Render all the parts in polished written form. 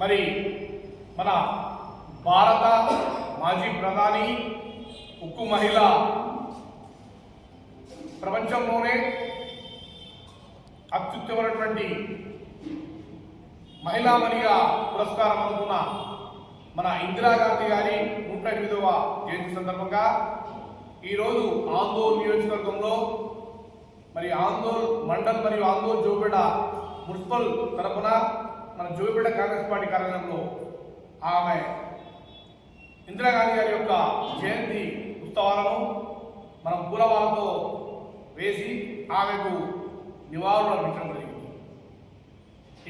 మరి మన భారత మాజీ ప్రధాని ఉక్కు మహిళ ప్రపంచంలోనే అత్యుత్తమైనటువంటి మహిళామణిగా పురస్కారం అందుకున్న మన ఇందిరాగాంధీ గారి 108వ జయంతి సందర్భంగా ఈరోజు ఆందోళన నియోజకవర్గంలో మరి ఆందోళన మండల్ మరియు ఆందోళన జోబేడ మున్సిపల్ తరఫున మన జోబేడ కాంగ్రెస్ పార్టీ కార్యాలయంలో ఆమె ఇందిరాగాంధీ గారి యొక్క జయంతి ఉత్సవాలను మనం పూలమాలతో వేసి ఆమెకు నివాళులు అర్పించడం జరిగింది.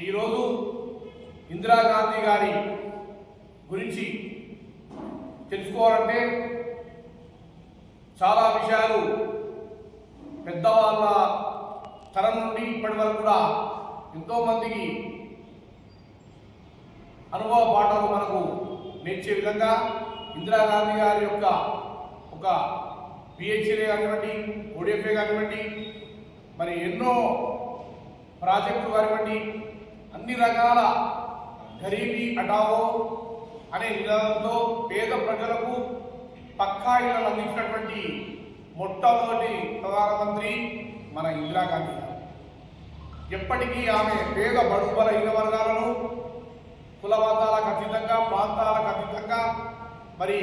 ఈరోజు ఇందిరాగాంధీ గారి గురించి తెలుసుకోవాలంటే చాలా విషయాలు పెద్దవాళ్ళ తరం నుండి ఇప్పటి వరకు కూడా ఎంతోమందికి అనుభవ పాఠాలు మనకు నేర్చే విధంగా ఇందిరాగాంధీ గారి యొక్క ఒక పిహెచ్ఏ కానివ్వండి, ఓడిఎఫ్ఏ కానివ్వండి, మరి ఎన్నో ప్రాజెక్టులు కానివ్వండి, అన్ని రకాల గరీబీ హటావో అనే నినాదంతో పేద ప్రజలకు పక్కా ఇళ్లను అందించినటువంటి మొట్టమొదటి ప్రధానమంత్రి మన ఇందిరాగాంధీ గారు. ఎప్పటికీ ఆమె పేద బడుగు బలహీన వర్గాలను కులమతాలకు అతీతంగా, ప్రాంతాలకు అతీతంగా మరి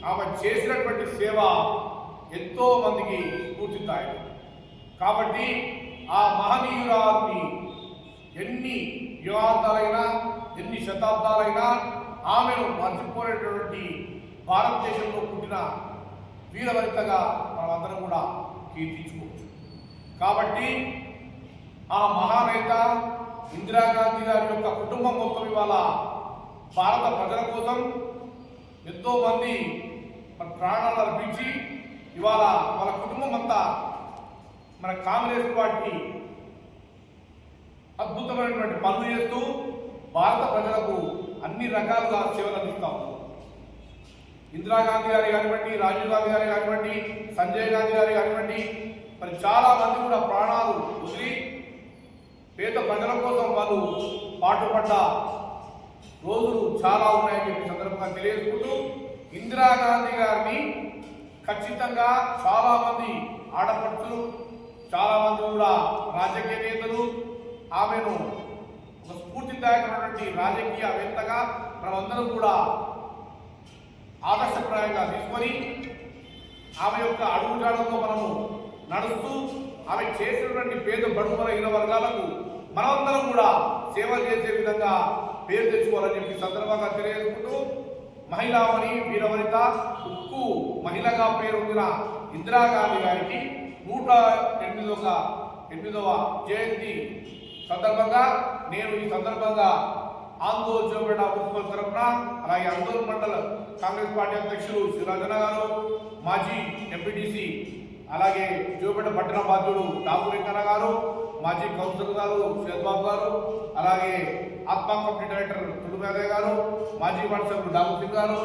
ఆమె చేసినటువంటి సేవ ఎంతో మందికి స్ఫూర్తిదాయకం. కాబట్టి ఆ మహనీయురాల్ని ఎన్ని యుగాంతాలైనా, ఎన్ని శతాబ్దాలైనా ఆమెను మర్చిపోలేటువంటి భారతదేశంలో పుట్టిన వీరవనితగా మనమందరం కూడా కీర్తించుకోవచ్చు. కాబట్టి ఆ మహానేత ఇందిరాగాంధీ గారి యొక్క కుటుంబం మొత్తం ఇవాళ భారత ప్రజల కోసం ఎంతో మంది ప్రాణాలు అర్పించి ఇవాళ వాళ్ళ కుటుంబం అంతా మన కాంగ్రెస్ పార్టీ అద్భుతమైనటువంటి పనులు చేస్తూ భారత ప్రజలకు అన్ని రకాలుగా సేవలు అందిస్తూ ఉన్నారు. ఇందిరాగాంధీ గారి కానివ్వండి, రాజీవ్ గాంధీ గారి కానివ్వండి, సంజయ్ గాంధీ గారి కానివ్వండి, మరి చాలా మంది కూడా ప్రాణాలు వదిలి పేద ప్రజల కోసం వాళ్ళు పాటుపడ్డ రోజులు చాలా ఉన్నాయని చెప్పి సందర్భంగా తెలియజేసుకుంటూ ఇందిరాగాంధీ గారిని ఖచ్చితంగా చాలామంది ఆడపడుచులు, చాలామంది కూడా రాజకీయ నేతలు ఆమెను ఒక స్ఫూర్తిదాయకమైనటువంటి రాజకీయవేత్తగా మనమందరం కూడా ఆదర్శప్రాయంగా తీసుకొని ఆమె యొక్క అడుగుజాడల్లో మనము నడుస్తూ ఆమె చేసినటువంటి పేద బడుగు బలహీన వర్గాలకు మనమందరం కూడా సేవ చేసే విధంగా పేరు తెచ్చుకోవాలని చెప్పి సందర్భంగా తెలియజేసుకుంటూ మహిళామణి వీరవనిత ఉక్కు మహిళగా పేరొందిన ఇందిరాగాంధీ గారికి 108వ జయంతి సందర్భంగా నేను ఈ సందర్భంగా ఆందోళన జోబేడ మున్సిపల్ తరఫున, అలాగే ఆందోళన మండల కాంగ్రెస్ పార్టీ అధ్యక్షులు శ్రీరాజన గారు, మాజీ ఎంపీటీసీ అలాగే జోబేడ పట్టణ బాధ్యుడు డాకురెంకన్న గారు, మాజీ కౌన్సిలర్ గారు శరద్బాబు గారు, అలాగే ఆత్మా కమిటీ డైరెక్టర్ తుడుమేదయ్య గారు, మాజీ వాట్సాప్ డాబు సింగ్ గారు,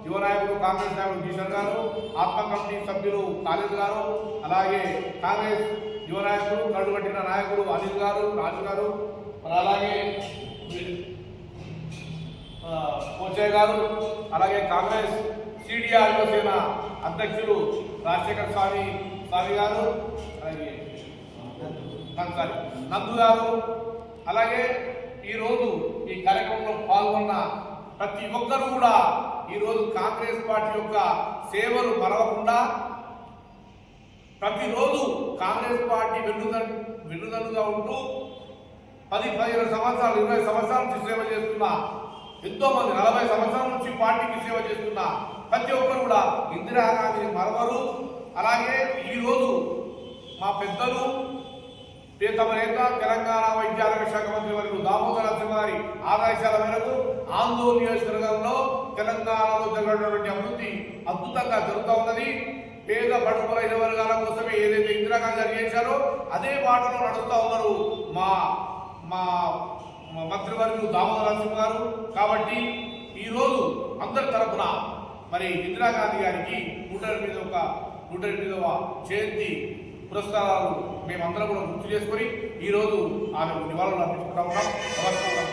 యువ నాయకుడు కాంగ్రెస్ నాయకుడు కిషన్ గారు, ఆత్మా కమిటీ సభ్యులు ఖాళీద్ గారు, అలాగే కాంగ్రెస్ యువ నాయకుడు కడుగట్టిన నాయకుడు అనిల్ గారు, రాజు గారు, అలాగే కోచయ్య గారు, అలాగే కాంగ్రెస్ సిడిఆర్ యువసేన అధ్యక్షులు రాజశేఖర్ స్వామి గారు, అలాగే నందు గారు, అలాగే ఈరోజు ఈ కార్యక్రమంలో పాల్గొన్న ప్రతి ఒక్కరు కూడా ఈరోజు కాంగ్రెస్ పార్టీ యొక్క సేవలు మరవకుండా ప్రతిరోజు కాంగ్రెస్ పార్టీ వెన్నుదన్నుగా ఉంటూ 10-15 సంవత్సరాలు 20 సంవత్సరాల నుంచి సేవ చేస్తున్న ఎంతో మంది 40 సంవత్సరాల నుంచి పార్టీకి సేవ చేస్తున్న ప్రతి ఒక్కరు కూడా ఇందిరాగాంధీని మరవరు. అలాగే ఈరోజు మా పెద్దలు ప్రియతమ నేత తెలంగాణ వైద్య ఆరోగ్య శాఖ మంత్రి వర్యులు దామోదర సింహ గారి ఆదేశాల మేరకు ఆందోళన నియోజకవర్గంలో తెలంగాణలో జరిగినటువంటి అభివృద్ధి అద్భుతంగా జరుగుతూ ఉన్నది. పేద బడుగు బలహీన వర్గాల కోసమే ఏదైతే ఇందిరాగాంధీ గారు చేశారో అదే బాటలో నడుస్తూ ఉన్నారు మా మా మంత్రివర్యులు దామోదర సింహ గారు. కాబట్టి ఈరోజు అందరి తరపున మరి ఇందిరాగాంధీ గారికి 108వ జయంతి పురస్కారాలు మేమందరం కూడా గుర్తు చేసుకొని ఈరోజు ఆమెకు నివాళులు అర్పించుకుంటా ఉన్నాం. నమస్కారం.